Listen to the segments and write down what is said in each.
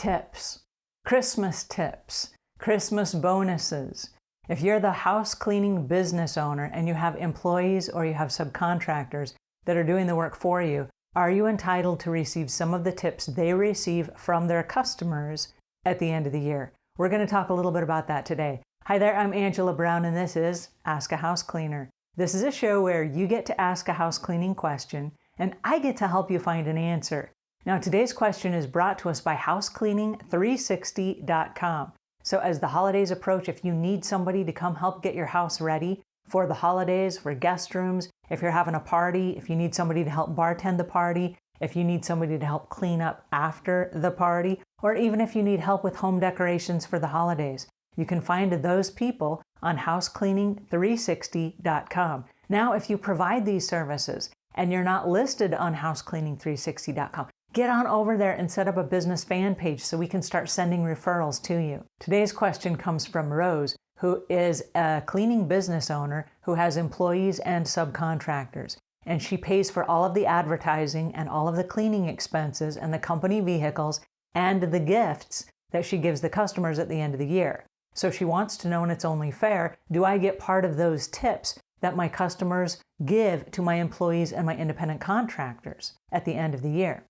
tips, Christmas tips, Christmas bonuses. If you're the house cleaning business owner and you have employees or you have subcontractors that are doing the work for you, are you entitled to receive some of the tips they receive from their customers at the end of the year? We're going to talk a little bit about that today. Hi there, I'm Angela Brown and this is Ask a House Cleaner. This is a show where you get to ask a house cleaning question and I get to help you find an answer. Now today's question is brought to us by housecleaning360.com. So as the holidays approach, if you need somebody to come help get your house ready for the holidays, for guest rooms, if you're having a party, if you need somebody to help bartend the party, if you need somebody to help clean up after the party, or even if you need help with home decorations for the holidays, you can find those people on housecleaning360.com. Now, if you provide these services and you're not listed on housecleaning360.com, get on over there and set up a business fan page so we can start sending referrals to you. Today's question comes from Rose, who is a cleaning business owner who has employees and subcontractors. And she pays for all of the advertising and all of the cleaning expenses and the company vehicles and the gifts that she gives the customers at the end of the year. So she wants to know, and it's only fair, do I get part of those tips that my customers give to my employees and my independent contractors at the end of the year?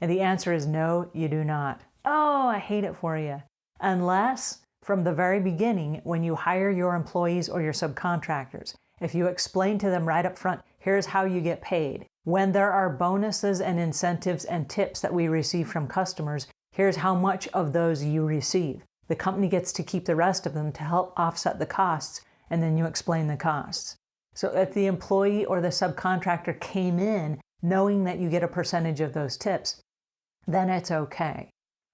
And the answer is no, you do not. Oh, I hate it for you. Unless from the very beginning, when you hire your employees or your subcontractors, if you explain to them right up front, here's how you get paid. When there are bonuses and incentives and tips that we receive from customers, here's how much of those you receive. The company gets to keep the rest of them to help offset the costs, and then you explain the costs. So if the employee or the subcontractor came in knowing that you get a percentage of those tips, then it's okay.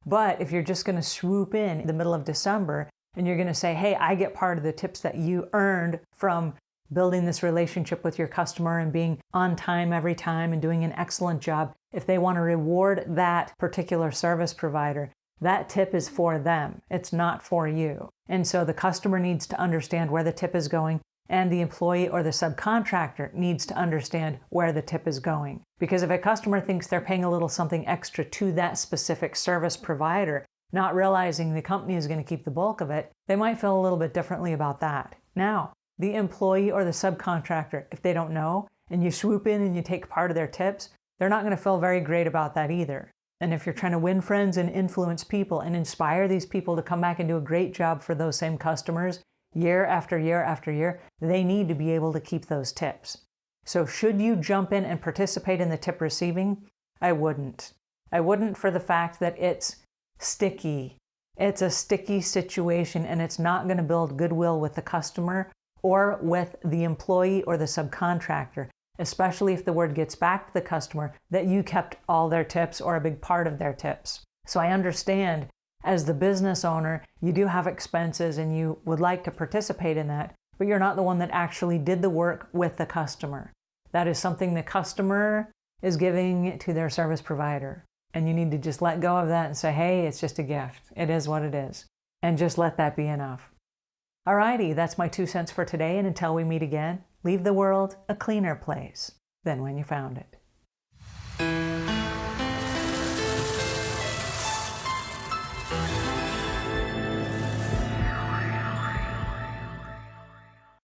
But if you're just going to swoop in the middle of December and you're going to say, hey, I get part of the tips that you earned from building this relationship with your customer and being on time every time and doing an excellent job, if they want to reward that particular service provider, that tip is for them. It's not for you. And so the customer needs to understand where the tip is going, and the employee or the subcontractor needs to understand where the tip is going. Because if a customer thinks they're paying a little something extra to that specific service provider, not realizing the company is going to keep the bulk of it, they might feel a little bit differently about that. Now, the employee or the subcontractor, if they don't know, and you swoop in and you take part of their tips, they're not going to feel very great about that either. And if you're trying to win friends and influence people and inspire these people to come back and do a great job for those same customers, year after year after year, they need to be able to keep those tips. So should you jump in and participate in the tip receiving? I wouldn't. I wouldn't for the fact that it's sticky. It's a sticky situation and it's not going to build goodwill with the customer or with the employee or the subcontractor, especially if the word gets back to the customer that you kept all their tips or a big part of their tips. So I understand as the business owner, you do have expenses and you would like to participate in that, but you're not the one that actually did the work with the customer. That is something the customer is giving to their service provider. And you need to just let go of that and say, hey, it's just a gift. It is what it is. And just let that be enough. Alrighty, that's my 2 cents for today. And until we meet again, leave the world a cleaner place than when you found it.